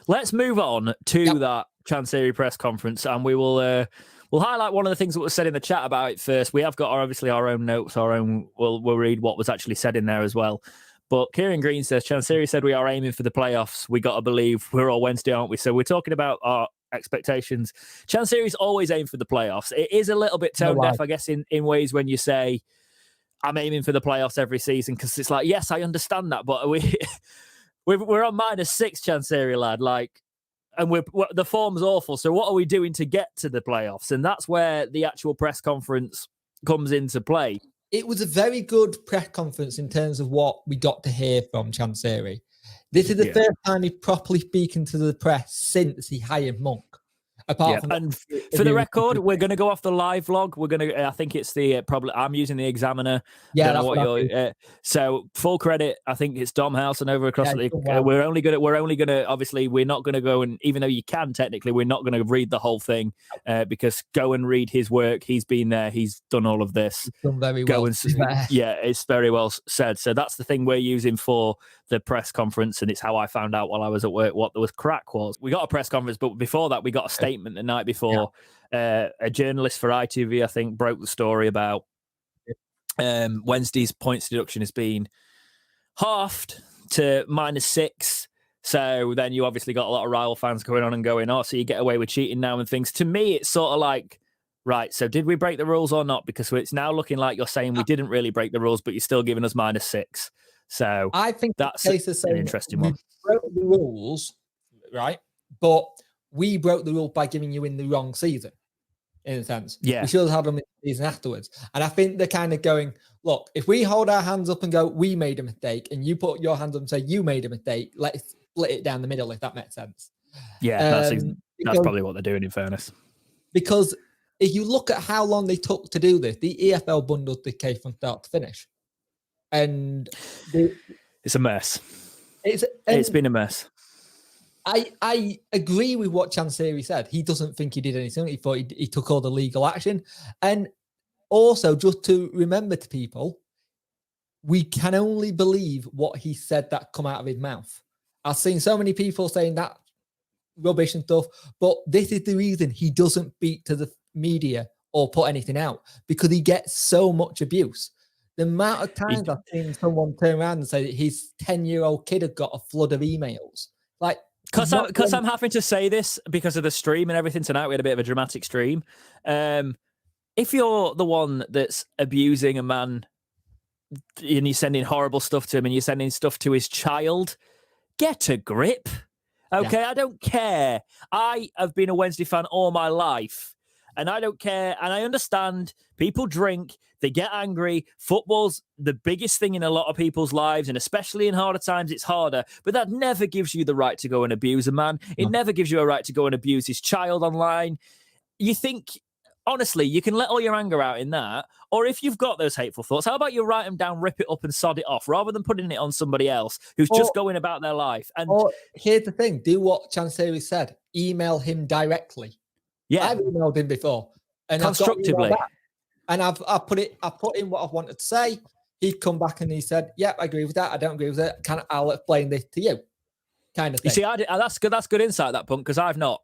let's move on to that Chansiri press conference, and we will we'll highlight one of the things that was said in the chat about it first. We have got obviously our own notes, we'll read what was actually said in there as well. But Kieran Green says, Chansiri said we are aiming for the playoffs. We got to believe we're all Wednesday, aren't we? So we're talking about our expectations. Chansiri's always aimed for the playoffs. It is a little bit tone deaf, I guess, in ways when you say, I'm aiming for the playoffs every season, because it's like, yes, I understand that, but we're on -6, Chansiri, lad. Like, and the form's awful. So what are we doing to get to the playoffs? And that's where the actual press conference comes into play. It was a very good press conference in terms of what we got to hear from Chansiri. This is the first time he's properly speaking to the press since he hired Monk. Apart from and for the record, we're going to go off the live log. We're going to. I think it's the probably. I'm using the Examiner. Yeah, that's what you're. So full credit. I think it's Dom Howson over across the. We're only going to. Obviously, we're not going to go and even though you can technically, we're not going to read the whole thing because go and read his work. He's been there. He's done all of this. He's done very well. Yeah, it's very well said. So that's the thing we're using for the press conference, and it's how I found out while I was at work what there was crack was. We got a press conference, but before that, we got a statement the night before. A journalist for ITV, I think, broke the story about Wednesday's points deduction has been halved to -6. So then you obviously got a lot of rival fans going on and going, oh, so you get away with cheating now and things. To me, it's sort of like, right, so did we break the rules or not? Because it's now looking like you're saying we didn't really break the rules, but you're still giving us -6. So I think that's an interesting one. We broke the rules, right? But we broke the rule by giving you in the wrong season, in a sense. Yeah. We should have had them in the season afterwards. And I think they're kind of going, look, if we hold our hands up and go, we made a mistake, and you put your hands up and say, you made a mistake, let's split it down the middle, if that makes sense. Yeah, that's probably what they're doing, in fairness. Because if you look at how long they took to do this, the EFL bundled the case from start to finish. And it's a mess. It's been a mess. I agree with what Chansiri said. He doesn't think he did anything. He thought he took all the legal action. And also, just to remember to people, we can only believe what he said that come out of his mouth. I've seen so many people saying that rubbish and stuff, but this is the reason he doesn't speak to the media or put anything out, because he gets so much abuse. The amount of times I've seen someone turn around and say that his 10-year-old kid had got a flood of emails. Like, because I'm having to say this because of the stream and everything tonight. We had a bit of a dramatic stream. If you're the one that's abusing a man and you're sending horrible stuff to him and you're sending stuff to his child, get a grip. Okay, I don't care. I have been a Wednesday fan all my life. And I don't care. And I understand people drink, they get angry. Football's the biggest thing in a lot of people's lives. And especially in harder times, it's harder. But that never gives you the right to go and abuse a man. It never gives you a right to go and abuse his child online. You think, honestly, you can let all your anger out in that. Or if you've got those hateful thoughts, how about you write them down, rip it up and sod it off, rather than putting it on somebody else who's just going about their life. And here's the thing. Do what Chansiri said. Email him directly. Yeah, I've emailed him before, and constructively, and I've put in what I wanted to say. He'd come back and he said, "Yeah, I agree with that. I don't agree with it. I'll explain this to you." Kind of thing. You see, that's good. That's good insight, that point, because I've not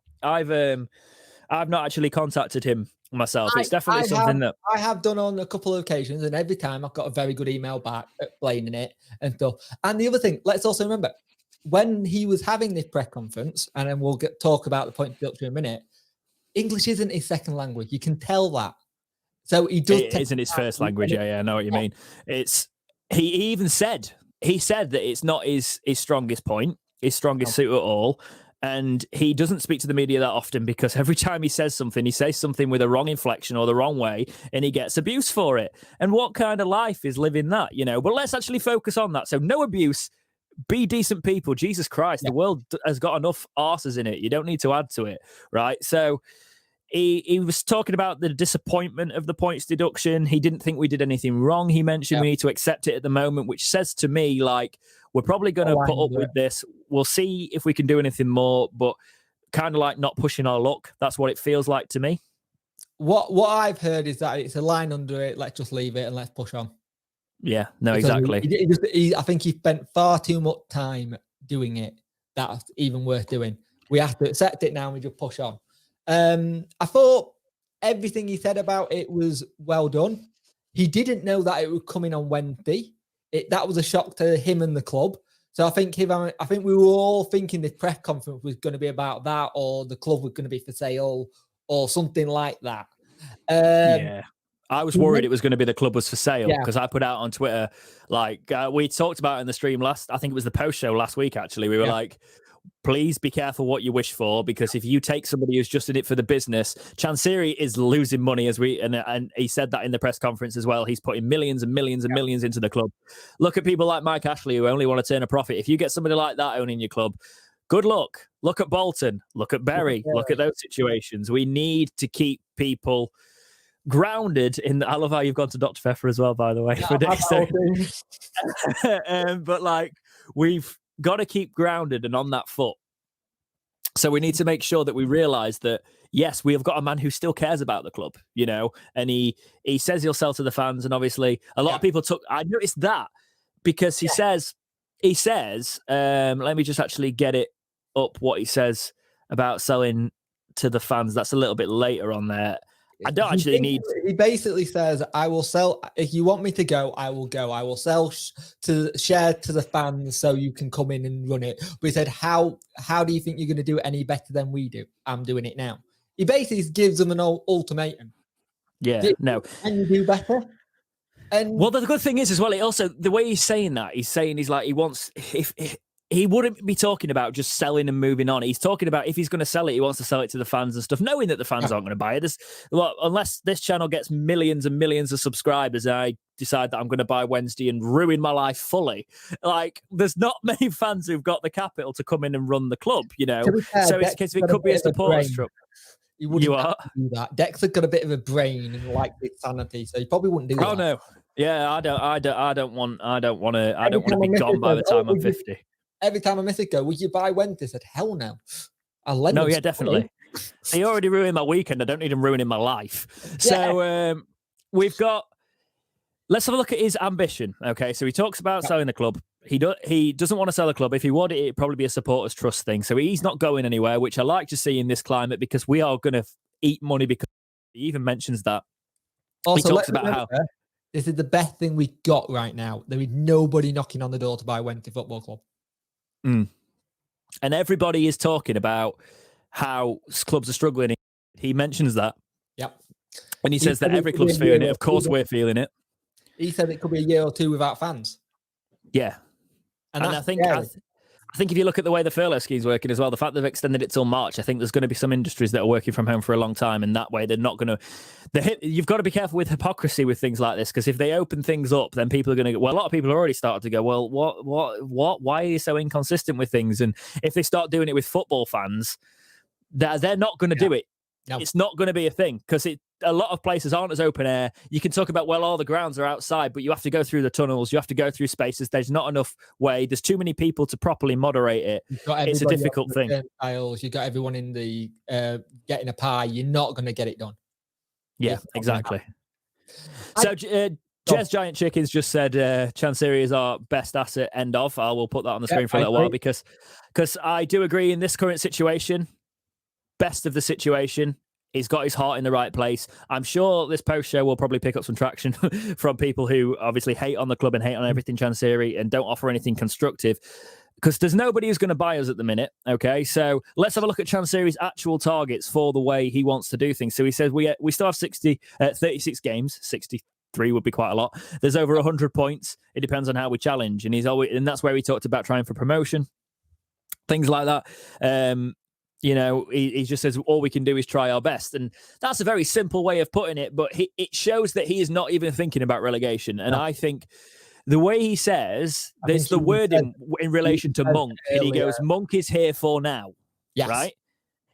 actually contacted him myself. It's definitely something that I have done on a couple of occasions, and every time I've got a very good email back explaining it and stuff. And the other thing, let's also remember when he was having this press conference, and then we'll talk about the point deduction in a minute. English isn't his second language. You can tell that. So he does. It isn't his first language. Yeah, I know what you mean. He even said that it's not his strongest point, his strongest suit at all. And he doesn't speak to the media that often because every time he says something with a wrong inflection or the wrong way, and he gets abuse for it. And what kind of life is living that, you know? But let's actually focus on that. So no abuse. Be decent people. Jesus Christ, the world has got enough arses in it. You don't need to add to it, right? So he was talking about the disappointment of the points deduction. He didn't think we did anything wrong. He mentioned we need to accept it at the moment, which says to me, like, we're probably going to put up with this. We'll see if we can do anything more, but kind of like not pushing our luck. That's what it feels like to me. What I've heard is that it's a line under it. Let's just leave it and let's push on. Yeah, no, exactly. I think he spent far too much time doing it. That's even worth doing. We have to accept it now and we just push on. I thought everything he said about it was well done. He didn't know that it would come in on Wednesday. That was a shock to him and the club. So I think we were all thinking the press conference was going to be about that, or the club was going to be for sale, or something like that. Yeah. I was worried it was going to be the club was for sale, because I put out on Twitter, like, we talked about in the stream I think it was the post show last week, actually. We were like, please be careful what you wish for, because if you take somebody who's just in it for the business, Chansiri is losing money, and he said that in the press conference as well. He's putting millions and millions and millions into the club. Look at people like Mike Ashley who only want to turn a profit. If you get somebody like that owning your club, good luck. Look at Bolton. Look at Bury. Look at those situations. We need to keep people grounded in. I love how you've gone to Dr. Pfeffer as well, by the way. For but like, we've got to keep grounded and on that foot. So we need to make sure that we realize that, yes, we have got a man who still cares about the club, and he says he'll sell to the fans. And obviously a lot of people I noticed that, because he says, let me just actually get it up, what he says about selling to the fans. That's a little bit later on there. I don't actually need. He basically says, I will sell. If you want me to go, I will go. I will sell share to the fans so you can come in and run it. But he said, how do you think you're going to do it any better than we do? I'm doing it now. He basically gives them an ultimatum. Yeah, no. Can you do better? And well, the good thing is as well, the way he's saying that, he's like, he wants, if he wouldn't be talking about just selling and moving on. He's talking about, if he's going to sell it, he wants to sell it to the fans and stuff, knowing that the fans aren't going to buy it. Unless this channel gets millions and millions of subscribers and I decide that I'm going to buy Wednesday and ruin my life fully. Like, there's not many fans who've got the capital to come in and run the club, fair, so it's case it could be a supporters truck. You are do that. Dexter got a bit of a brain and like this sanity, so he probably wouldn't do that. Oh no, yeah, I don't want to be gone by the time I'm 50. Every time I miss it, would you buy Wednesday? I said, hell no. No, yeah, definitely. He already ruined my weekend. I don't need him ruining my life. So we've got. Let's have a look at his ambition. Okay, so he talks about selling the club. He doesn't want to sell the club. If he would, it'd probably be a supporters trust thing. So he's not going anywhere, which I like to see in this climate, because we are going to eat money. Because he even mentions that. Also, he talks about how this is the best thing we got right now. There is nobody knocking on the door to buy Wednesday Football Club. And everybody is talking about how clubs are struggling. He mentions that. Yep. And he says that every club's feeling it. Of course, we're feeling it. He said it could be a year or two without fans. Yeah. And I think if you look at the way the furlough scheme's working as well, the fact they've extended it till March, I think there's going to be some industries that are working from home for a long time, and that way they're not going to. You've got to be careful with hypocrisy with things like this, because if they open things up, then people are going to. Well, a lot of people are already started to go, well, what? Why are you so inconsistent with things? And if they start doing it with football fans, they're not going to do it. No. It's not going to be a thing, because a lot of places aren't as open air. You can talk about, well, all the grounds are outside, but you have to go through the tunnels. You have to go through spaces. There's not enough way. There's too many people to properly moderate it. It's a difficult thing. Aisles. You've got everyone in the getting a pie. You're not going to get it done. Yeah, exactly. So Jez Giant Chickens just said Chansiri is our best asset, end of. I will put that on the screen for a little while, because I do agree in this current situation, best of the situation. He's got his heart in the right place. I'm sure this post show will probably pick up some traction from people who obviously hate on the club and hate on everything Chansiri and don't offer anything constructive, because there's nobody who's going to buy us at the minute. Okay, so let's have a look at Chansiri's actual targets for the way he wants to do things. So he says we still have 36 games. 63 would be quite a lot. There's over 100 points. It depends on how we challenge, and that's where he talked about trying for promotion, things like that. He just says all we can do is try our best. And that's a very simple way of putting it, but it shows that he is not even thinking about relegation. And I think the way he says, there's the word in relation to Monk, and he goes, Monk is here for now. Yes. Right?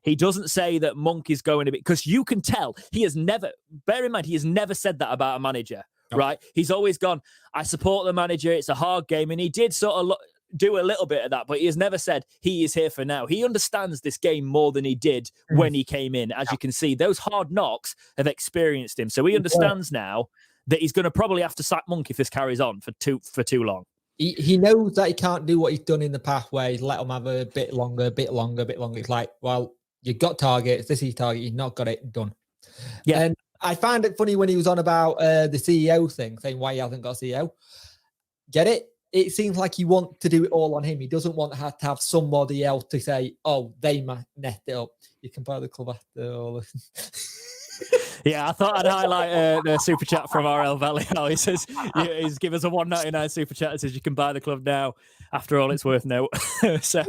He doesn't say that Monk is going to be, because you can tell he has never, bear in mind, he has never said that about a manager, right? He's always gone, I support the manager, it's a hard game. And he did sort of do a little bit of that, but he has never said he is here for now. He understands this game more than he did when he came in. As you can see, those hard knocks have experienced him. So he understands now that he's going to probably have to sack Monk if this carries on for too long. He knows that he can't do what he's done in the past, where he's let him have a bit longer. It's like, well, you've got targets. This is your target. You've not got it done. Yeah. And I find it funny when he was on about the CEO thing, saying why he hasn't got a CEO. Get it? It seems like he wants to do it all on him. He doesn't want to have somebody else to say, oh, they might net it up. You can buy the club after all this. Yeah, I thought I'd highlight the super chat from RL Valley. He says he's give us a $1.99 super chat. It says you can buy the club now. After all, it's worth no. So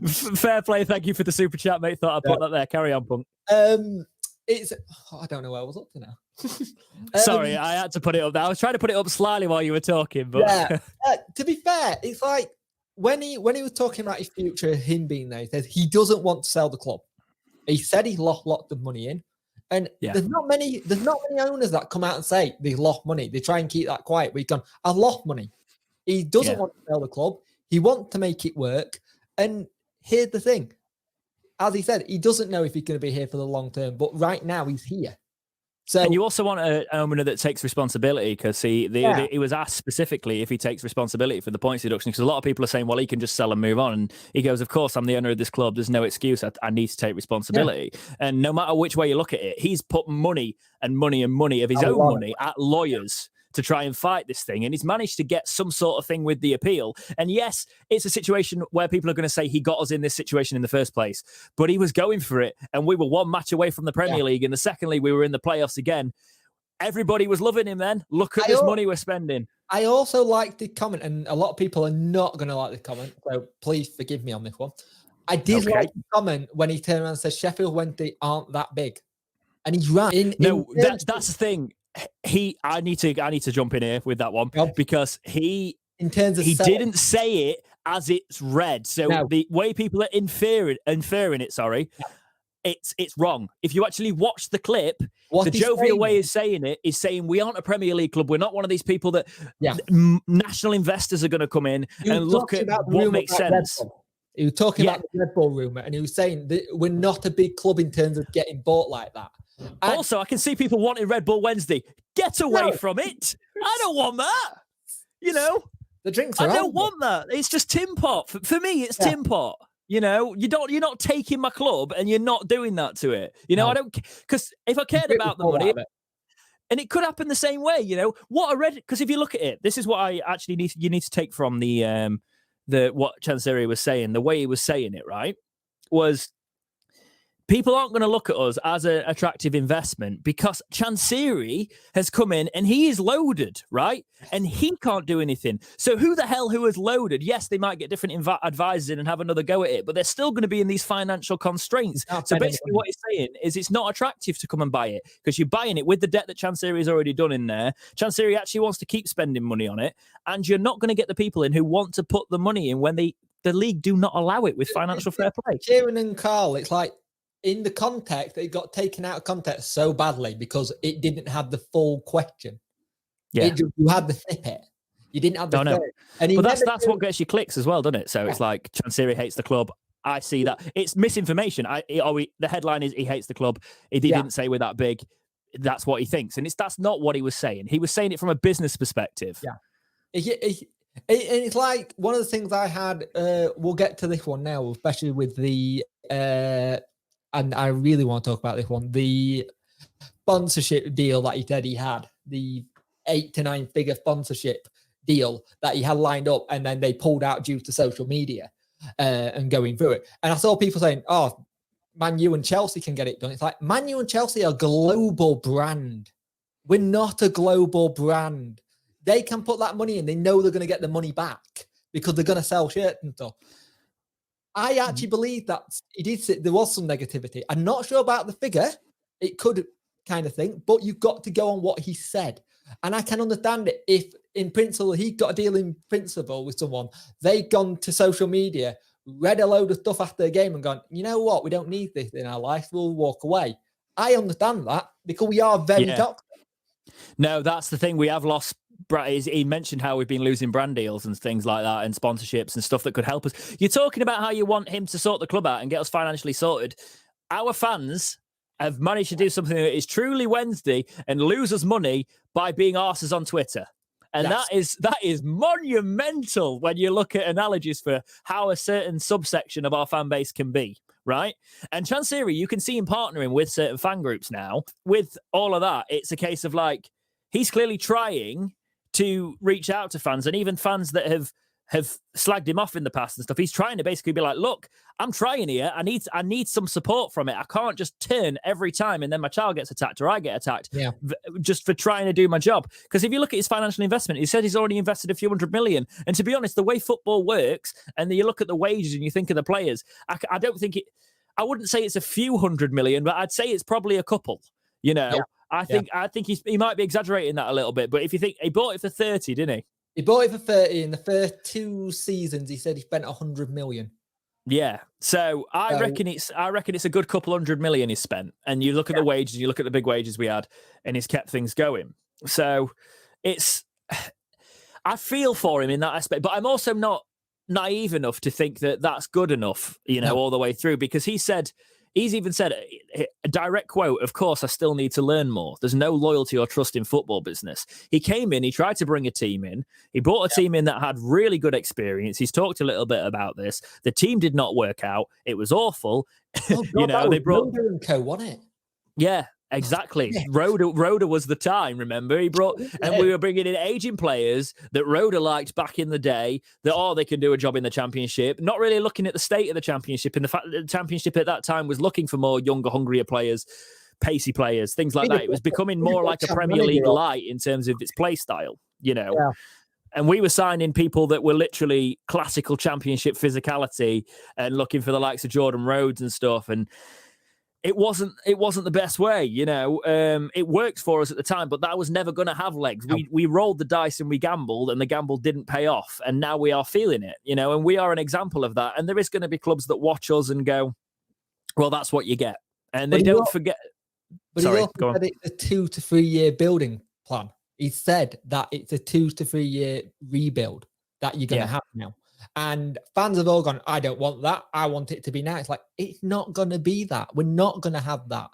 fair play. Thank you for the super chat, mate. Thought I'd put that there. Carry on, Punk. I don't know where I was up to now. Sorry, I had to put it up there. I was trying to put it up slyly while you were talking, but yeah. To be fair, it's like when he was talking about his future, him being there, he says he doesn't want to sell the club. He said he lost lots of money in. And there's not many owners that come out and say they lost money. They try and keep that quiet. But he's gone, I lost money. He doesn't want to sell the club. He wants to make it work. And here's the thing. As he said, he doesn't know if he's going to be here for the long term. But right now, he's here. So, and you also want an owner that takes responsibility, because he was asked specifically if he takes responsibility for the points deduction, because a lot of people are saying, well, he can just sell and move on. And he goes, of course, I'm the owner of this club. There's no excuse. I need to take responsibility. Yeah. And no matter which way you look at it, he's put money of his own money at lawyers to try and fight this thing. And he's managed to get some sort of thing with the appeal. And yes, it's a situation where people are going to say he got us in this situation in the first place, but he was going for it. And we were one match away from the Premier League. And the secondly, we were in the playoffs again. Everybody was loving him then. Look at this money we're spending. I also like the comment, and a lot of people are not going to like the comment, so please forgive me on this one. I did like the comment when he turned around and said Sheffield Wednesday aren't that big. And he's right. That's the thing. I need to jump in here with that one, because he didn't say it as it's read. So the way people are inferring it, it's wrong. If you actually watch the clip, the jovial way is saying we aren't a Premier League club. We're not one of these people that national investors are going to come in and look at what makes sense. He was talking about the Red Bull rumor, and he was saying that we're not a big club in terms of getting bought like that. Also, I can see people wanting Red Bull Wednesday. Get away from it. I don't want that. The drinks I don't want that. It's just Tin Pot. For me, it's Tin Pot. You're not taking my club and you're not doing that to it. I don't, because if I cared about the money, and it could happen the same way, because if you look at it, this is what I actually you need to take from the what Chansiri was saying, the way he was saying it, right, was people aren't going to look at us as an attractive investment because Chansiri has come in and he is loaded, right? And he can't do anything. So who is loaded? Yes, they might get different advisors in and have another go at it, but they're still going to be in these financial constraints. So basically what he's saying is it's not attractive to come and buy it because you're buying it with the debt that Chansiri has already done in there. Chansiri actually wants to keep spending money on it, and you're not going to get the people in who want to put the money in when the league do not allow it with financial fair play. Kieran and Carl, it's like, in the context, it got taken out of context so badly because it didn't have the full question. Yeah, you had the snippet. You didn't have the. But that's what gets you clicks as well, doesn't it? So it's like Chansiri hates the club. I see that it's misinformation. The headline is he hates the club. He didn't say we're that big. That's what he thinks, and that's not what he was saying. He was saying it from a business perspective. Yeah, it's like one of the things I had. We'll get to this one now, especially with the. And I really want to talk about this one. The sponsorship deal that he said he had, the 8 to 9 figure sponsorship deal that he had lined up, and then they pulled out due to social media and going through it. And I saw people saying, oh, Man U and Chelsea can get it done. It's like, Man U and Chelsea are a global brand. We're not a global brand. They can put that money in. They know they're going to get the money back because they're going to sell shirts and stuff. I actually believe that he did say there was some negativity. I'm not sure about the figure. It could kind of thing, but you've got to go on what he said. And I can understand it if, in principle, he got a deal in principle with someone. They've gone to social media, read a load of stuff after the game and gone, you know what? We don't need this in our life. We'll walk away. I understand that because we are very toxic. No, that's the thing. We have lost. He mentioned how we've been losing brand deals and things like that and sponsorships and stuff that could help us. You're talking about how you want him to sort the club out and get us financially sorted. Our fans have managed to do something that is truly Wednesday and lose us money by being arses on Twitter. And that is monumental when you look at analogies for how a certain subsection of our fan base can be, right? And Chansiri, you can see him partnering with certain fan groups now. With all of that, it's a case of like, he's clearly trying to reach out to fans, and even fans that have slagged him off in the past and stuff. He's trying to basically be like, look, I'm trying here. I need some support from it. I can't just turn every time and then my child gets attacked or I get attacked just for trying to do my job. Because if you look at his financial investment, he said he's already invested a few $100 million. And to be honest, the way football works, and then you look at the wages and you think of the players, I don't think I wouldn't say it's a few $100 million, but I'd say it's probably a couple, you know. Yeah. I think he might be exaggerating that a little bit, but if you think he bought it for 30, didn't he? He bought it for 30. In the first 2 seasons, he said he spent 100 million. Yeah. So I reckon it's a good couple $100 million he's spent. And you look at the wages, you look at the big wages we had, and he's kept things going. So I feel for him in that aspect, but I'm also not naive enough to think that that's good enough, you know, all the way through, because he's even said, a direct quote, of course, I still need to learn more. There's no loyalty or trust in football business. He came in, he tried to bring a team in. He brought a team in that had really good experience. He's talked a little bit about this. The team did not work out. It was awful. Oh, God, you know, they brought Roder and co, wasn't it? Yeah, exactly. Yeah. Roder was the time, remember? He brought, and we were bringing in aging players that Roder liked back in the day, that, they can do a job in the Championship, not really looking at the state of the Championship, and the fact that the Championship at that time was looking for more younger, hungrier players, pacey players, things like that. It was becoming more like a Premier League light in terms of its play style, you know? Yeah. And we were signing people that were literally classical Championship physicality and looking for the likes of Jordan Rhodes and stuff, and it wasn't the best way, you know. It worked for us at the time, but that was never going to have legs. We rolled the dice and we gambled, and the gamble didn't pay off, and now we are feeling it, you know. And we are an example of that. And there is going to be clubs that watch us and go, "Well, that's what you get," and they don't forget. But he also said it's a 2 to 3 year building plan. He said that it's a 2 to 3 year rebuild that you're going to have now. And fans have all gone, I don't want that. I want it to be now. It's like, it's not going to be that. We're not going to have that.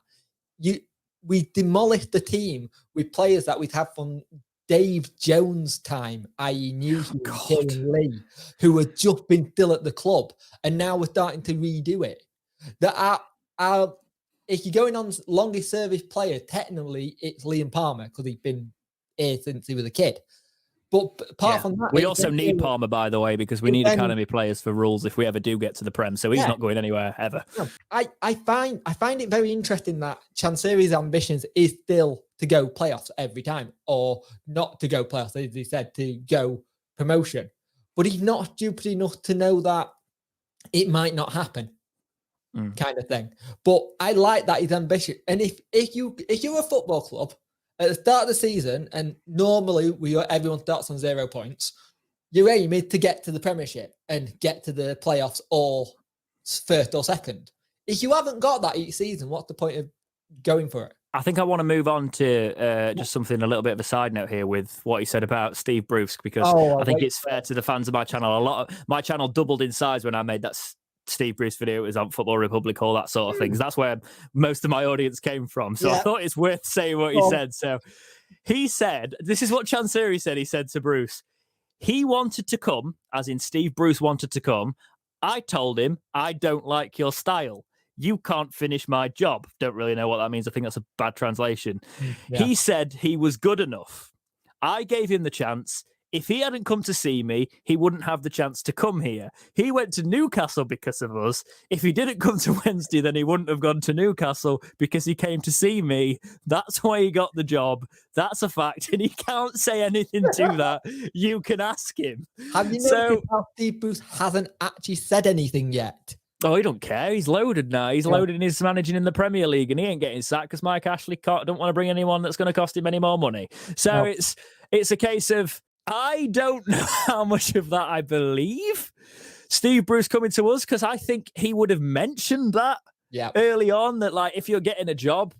We demolished the team with players that we'd have from Dave Jones' time, i.e. Newsman, Kieran Lee, who had just been still at the club. And now we're starting to redo it. If you're going on longest service player, technically it's Liam Palmer, because he's been here since he was a kid. But apart from that, we also need Palmer, by the way, because we need academy players for rules if we ever do get to the Prem. So he's not going anywhere ever. I find it very interesting that Chansiri's ambitions is still to go playoffs every time, or not to go playoffs, as he said, to go promotion. But he's not stupid enough to know that it might not happen, kind of thing. But I like that he's ambitious. And if you're a football club at the start of the season, and normally everyone starts on 0 points, your aim is to get to the Premiership and get to the playoffs, or first or second. If you haven't got that each season, what's the point of going for it? I think I want to move on to just something, a little bit of a side note here with what he said about Steve Bruce, because I think it's fair to the fans of my channel. My channel doubled in size when I made that Steve Bruce video. It was on Football Republic, all that sort of things. That's where most of my audience came from. So I thought it's worth saying what he said. So he said, this is what Chansiri said. He said to Bruce, he wanted to come, as in Steve Bruce wanted to come. I told him, I don't like your style. You can't finish my job. Don't really know what that means. I think that's a bad translation. Yeah. He said he was good enough. I gave him the chance. If he hadn't come to see me, he wouldn't have the chance to come here. He went to Newcastle because of us. If he didn't come to Wednesday, then he wouldn't have gone to Newcastle because he came to see me. That's why he got the job. That's a fact. And he can't say anything to that. You can ask him. Have you noticed how Steve Bruce hasn't actually said anything yet? Oh, he don't care. He's loaded now. He's loaded in his managing in the Premier League, and he ain't getting sacked because Mike Ashley don't want to bring anyone that's going to cost him any more money. So it's a case of, I don't know how much of that I believe Steve Bruce coming to us, because I think he would have mentioned that early on, that like, if you're getting a job,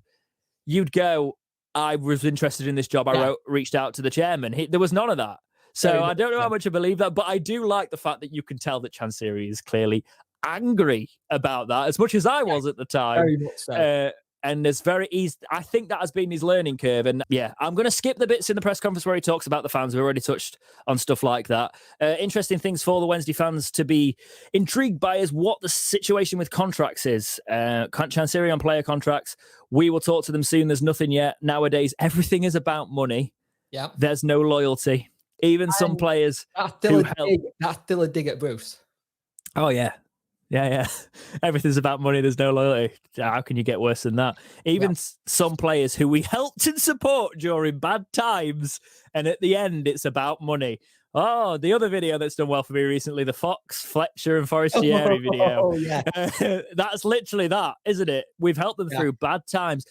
you'd go, I was interested in this job. I reached out to the chairman. There was none of that. So I don't know how much I believe that, but I do like the fact that you can tell that Chansiri is clearly angry about that, as much as I was at the time. Very much so. And there's I think that has been his learning curve. And yeah, I'm going to skip the bits in the press conference where he talks about the fans. We've already touched on stuff like that. Interesting things for the Wednesday fans to be intrigued by is what the situation with contracts is. Chansiri on player contracts. We will talk to them soon. There's nothing yet. Nowadays, everything is about money. Yeah. There's no loyalty. Even some players. That's still a dig at Bruce. Oh, yeah. Yeah. Everything's about money. There's no loyalty. How can you get worse than that? Even some players who we helped and support during bad times, and at the end, it's about money. Oh, the other video that's done well for me recently, the Fox, Fletcher, and Forestieri video. Oh, yeah. That's literally that, isn't it? We've helped them through bad times.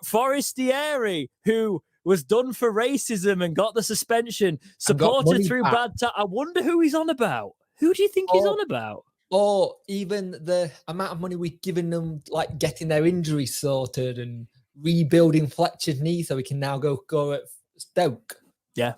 Forestieri, who was done for racism and got the suspension, supported through bad times. I wonder who he's on about. Who do you think he's on about? Or even the amount of money we've given them, like getting their injuries sorted and rebuilding Fletcher's knee so he can now go at Stoke. Yeah,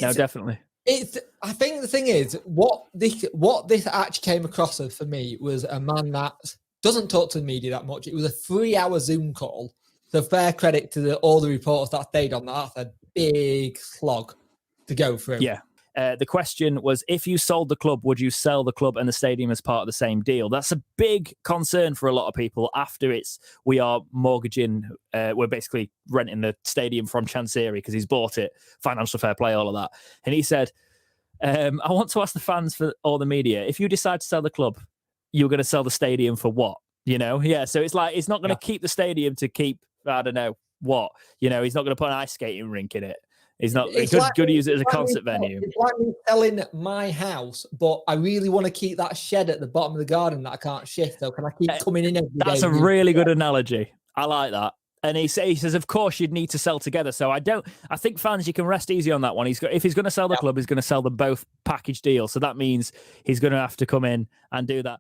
no, definitely. I think the thing is, what this actually came across as for me was a man that doesn't talk to the media that much. It was a 3-hour Zoom call. So fair credit to all the reporters that stayed on that. That's a big slog to go through. Yeah. The question was, if you sold the club, would you sell the club and the stadium as part of the same deal? That's a big concern for a lot of people after we are mortgaging, we're basically renting the stadium from Chansiri because he's bought it, financial fair play, all of that. And he said, I want to ask the fans or the media, if you decide to sell the club, you're going to sell the stadium for what? Yeah. So it's like, he's not going to keep the stadium to keep, I don't know what, he's not going to put an ice skating rink in it. He's not good to use it as a concert venue. It's like me selling my house, but I really want to keep that shed at the bottom of the garden that I can't shift. So can I keep coming in every day? That's a really good analogy. I like that. And he says, of course, you'd need to sell together. So I think fans, you can rest easy on that one. If he's going to sell the club, he's going to sell them both package deal. So that means he's going to have to come in and do that.